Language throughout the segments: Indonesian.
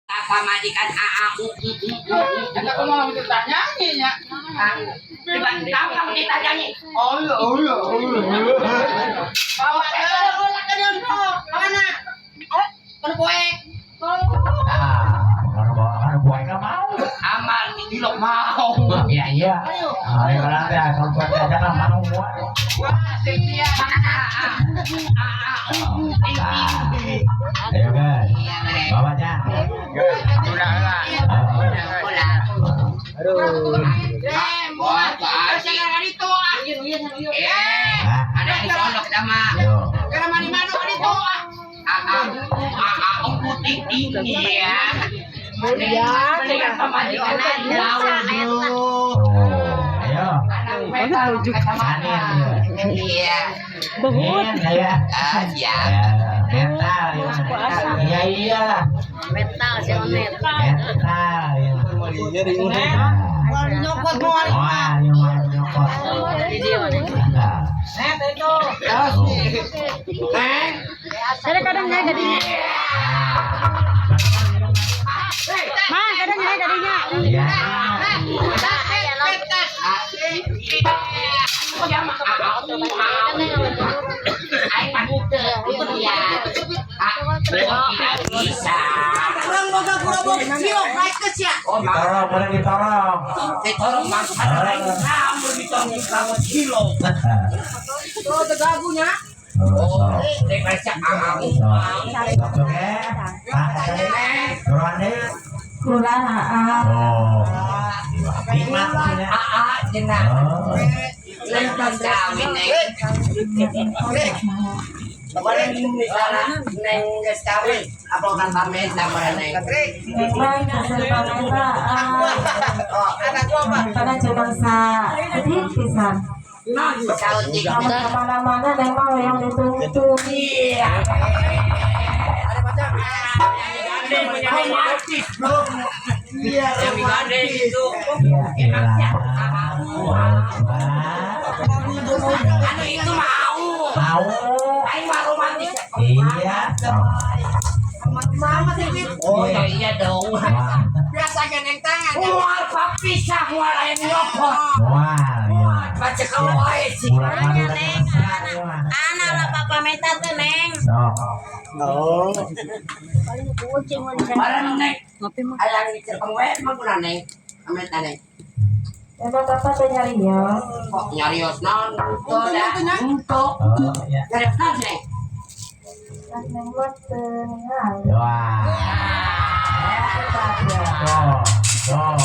Apa majikan AAU? Jangan kau mau ditanya nya. Tiba tahu kamu ditanya. Oh iya. Bawa bola ke dalam kau. Mana? Kan poek. Kalau buat nggak mau. Amal di lo mau. Iya. Ayo kalau ada kalau buat aja nggak mau buat. Wah, setia. Ayo guys, bawa aja. Udah lah. Aduh. Buat sana itu. Ada di pondok sama. Karena mana itu. AAU putih tinggi ya. Mendingan pemajikan aja. Ayo. Iya. Ya. Siap. Mental. Iya iyalah. Mental sih mental. Mental. Nyokot mau. Wah, nyokot. Video nih. Terus. Saya kadang nyai gadinya. Mah, kadang nyai gadinya. Iya. Bisa. Kurang boga siok naik ke sia. Ditorong, boleh ditorong. Ditorong makan lain kamu ditorong kamu kilo. Oh, tegagunya. Oh, depresi AAU. Nikmat maksudnya. AA jenah. Lentang kawin neng. Boleh misalnya neng geus kawin, uploadan pamit nama neng. Oh, anak gua apa? Karena cuma sedikit pisan. Nah, saut jika Kemana-mana memang yang dituntut. iya. Ada macam. Gandeng menjadi motif belum. Iya, Yang digandeng itu Iya, enaknya iya. anu itu mau. Mau. Aing mah romantis. Iya. Mama sih. Oh iya dong. Wah. Biasa gendeng tangan. Mual papisah mual ayam nyokot. Wah, iya. Baca kalau wae sih. Anak lah papa meta tuh neng. Kucing mau Barang neng. ngopi mah. Ayang dicepeng wae mah guna neng. Amet neng. Emang bapak tuh nyarios. Kok nyarios naon? Tuh dah. Untuk. Oh, iya. Nyarios naon sih neng? Kan membuat tenang. Wah. Tuh.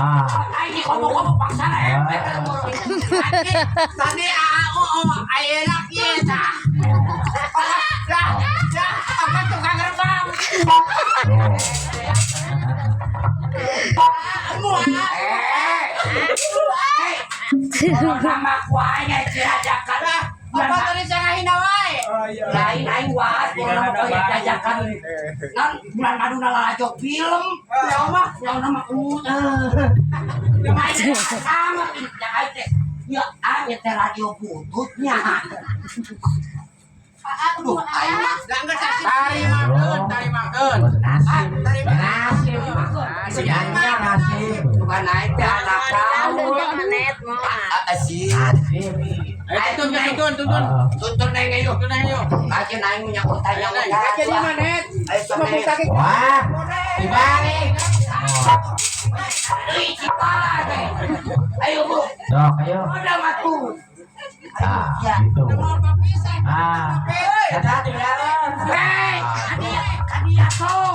Aing di komok-komok paksa empet. Tadi AAU ayeuna kieu tah. Dah, apa tukang gerbang? Nama kuahnya diajakan lah. Apa tadi saya hina wae? Lain aing wae kumaha diajakan. Non bulan madu nalajok film. Ya mah, Yang nama sama pindah aja. Ya aja teh radio bututnya. Aduh, aing mah enggak tari makeun. Nasi. nasi. Siangnya nasi. Bukan naik teh anak kau. Net mau. Asih. Nasi. Tuntun. Tuntun neng ayo. Aja naik punya pertanyaan. Aja di mana, Net? Ayo Cuma sama kaki. Wah. Dibalik. Ayo bu, Dok, ayo. udah matu. Nah, gitu. Kata di dalam. Hei, kadia tuh.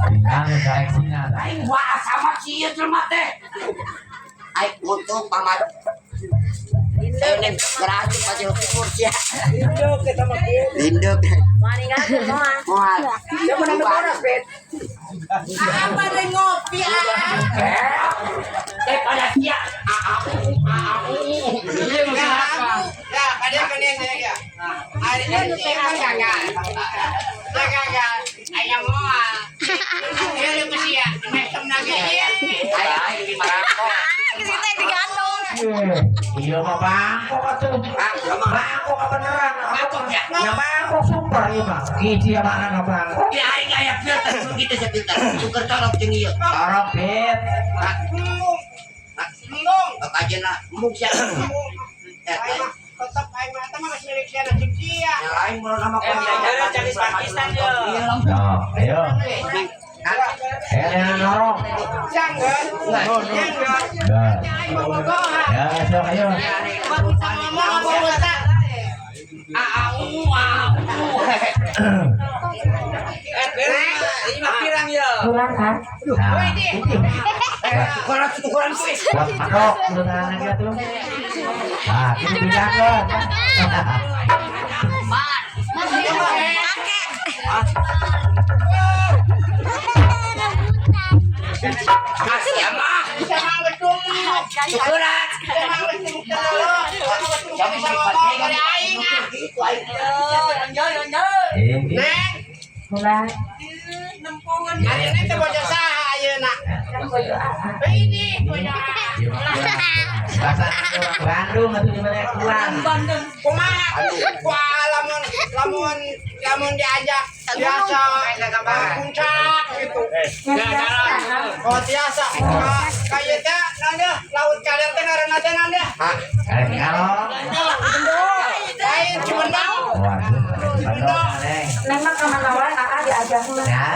Tinggal direksinya. Aing wah sama kieu jelema teh. Aing untung pamat. Ayo nih berarti aja kursi. Linduk. Mari kan semua. Mual. Dia menang boras, Bet. Apa deh ngopi Daripada dia Iya, masalah. Ya, kadang ya. Hari ini saya gagal. Ayam moal. Dia lu kesia, mesem nage ya. aing di Maroko. Kita digantung. Iya mah bangkok atuh. Bangkok beneran. Bangkok ya? Ya bangkok sumpah. super ieu mah. Hiji mana kapan? Di aing aya filter gitu sa filter. Sugar corok jeung ieu. Corok pit. Mung. Ajeuna mung sia. Aing mah tetep aing mah eta mah geus milik sia cik sia. Yang lain mau nama jangan cari Pakistan yo. No, ayo. Yang norok. Jangan. Jangan. Gas. Aing mau bogohan. Ya, sok ayo. Bisa ngomong apa bogohan. Ini mah pirang yo. Bulan kan? Nah, Ukuran kuis. buat patok udah lagi tuh. Nah, ini pindah kan. Kasih ya mah. Bisa mang gedung. Ukuran. Bisa mang gedung telur. Jangan Bisa sampai ngomong dari aing. gitu aing. Ini Neng. Bulan. Hari ini teh bocah saha ayeuna? Ini bocah. bahasa orang Bandung atau di mana kurang. Kumaha? Wah, lamun diajak biasa puncak gitu. Oh, biasa. Kayak teh nanda laut kalian teh ngaranna teh nanda. Kalau Lain Cumendang. waduh, padok neng. Memang kemana-mana kakak diajak Ya,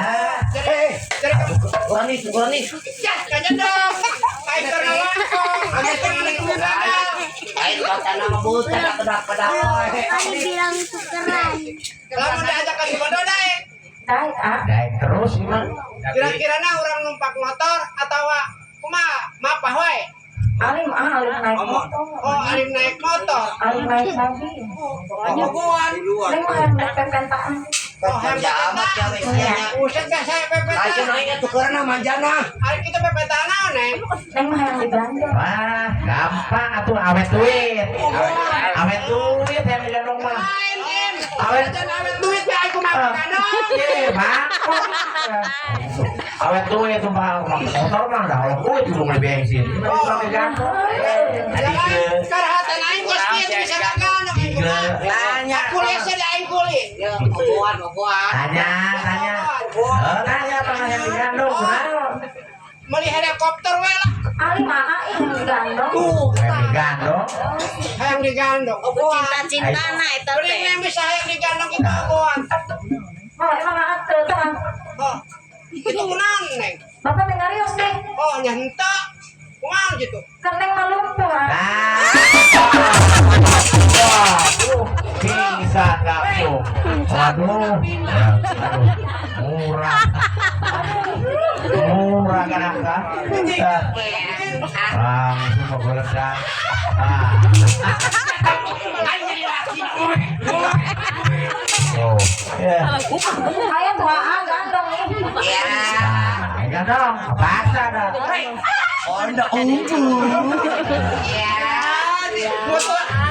Dari Ukuran nih. ya kayak dong. Kayak karena wangkong. Ada teman yang Aing kata nama buta pedak-pedak. Tadi bilang tukeran. lamun diajak ke Bondo daek. Daik ah. naik terus gimana? Kira-kira orang numpak motor atau kumaha? Mapah wae. Alim naik motor. Oh, alim naik motor. Alim naik mobil. Bogohan. Neng mah yang pepentaan. Oh, Kerja amat ya wes. Buset gak saya pepet. Aja naiknya tukeran manjana. Hari kita pepet tanah, Neng. Neng mah yang digandeng. Wah, gampang atuh awet duit. Awet duit yang digandung mah. Awet Awet duit ya aku makan kano. bangkok. Awet duit tuh bang, motor mah dah duit juga mulai bensin. Cuma digandung. Tadi ke Karahatan aing bos kieu bisa kagano aing kumaha. Tanya. Kuliah sih aing kuliah. Ya, ngoboan. tanya. Tanya pernah yang digandung, kenapa? Meuli helikopter we lah. Alim yang digandeng. Yang digandung. Hayang digandong. Cinta-cinta na eta Beli teh. yang bisa hayang digandong kita oboan. Oh emang tuh terang. Oh. Itu naon, Neng? Bapak mengarios deh. Oh, nyenta. Kumaha gitu? Kan neng malumpuh ah. Waduh, bisa kamu. Waduh, murah kan angka. Langsung mau meledak. Oh, ya. Ayah tua gandeng nih. Ya. Ya dong, bahasa dah. Onda ungu. Ya.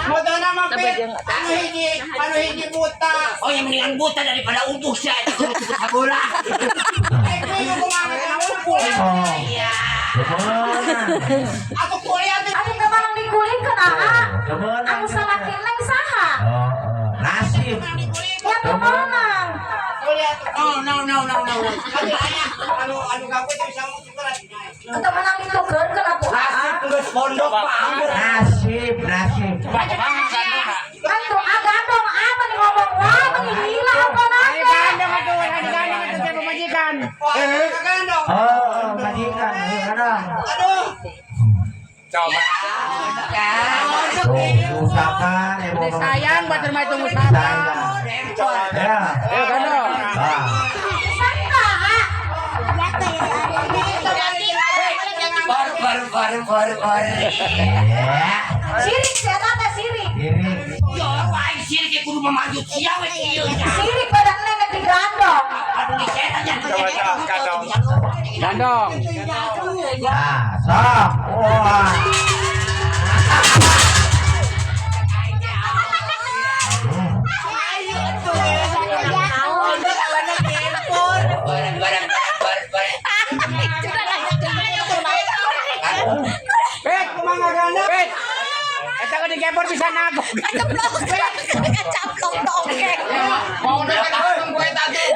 Moto nama pit. Anu hiji buta. Oh, yang mendingan buta daripada ungu sih. Buta bola. Kuyu kumaha kana umpul. Oh, Iya. kemenang. Aku kuliah teh. Adik kemana dikulingkeun ah. Kemenang. Anu salakin neng saha? Oh, nasib. Ya kemenang. Kuliah teh. Oh, no. Anu aya anu gawe teh bisa tukeran. Untuk menang itu kenapa? Nasib tugas pondok Pak. Nasib. Kan tuh gandeng apa nih ngomong wah ini gila apa nanti? Oh, anu kagandong. Oh, majikan, kadang. Aduh. Usahakan, ibu. Sayang buat rumah itu usaha. Sayang. Ya. Kandong. Ah. Baru. Ya. Sirik siapa teh sirik? Ini. Yo, wae sih ke kudu memanjut sia we ieu nya. Sirik pada neng digandeng. Aduh dicetak jangan. Gandong. Nah, sok. Wah. Bet, kumaha gandong? Bet. Eta kan di bisa nabok. Kecaplok. Tok-tok. Mau udah kan aku gue tadi.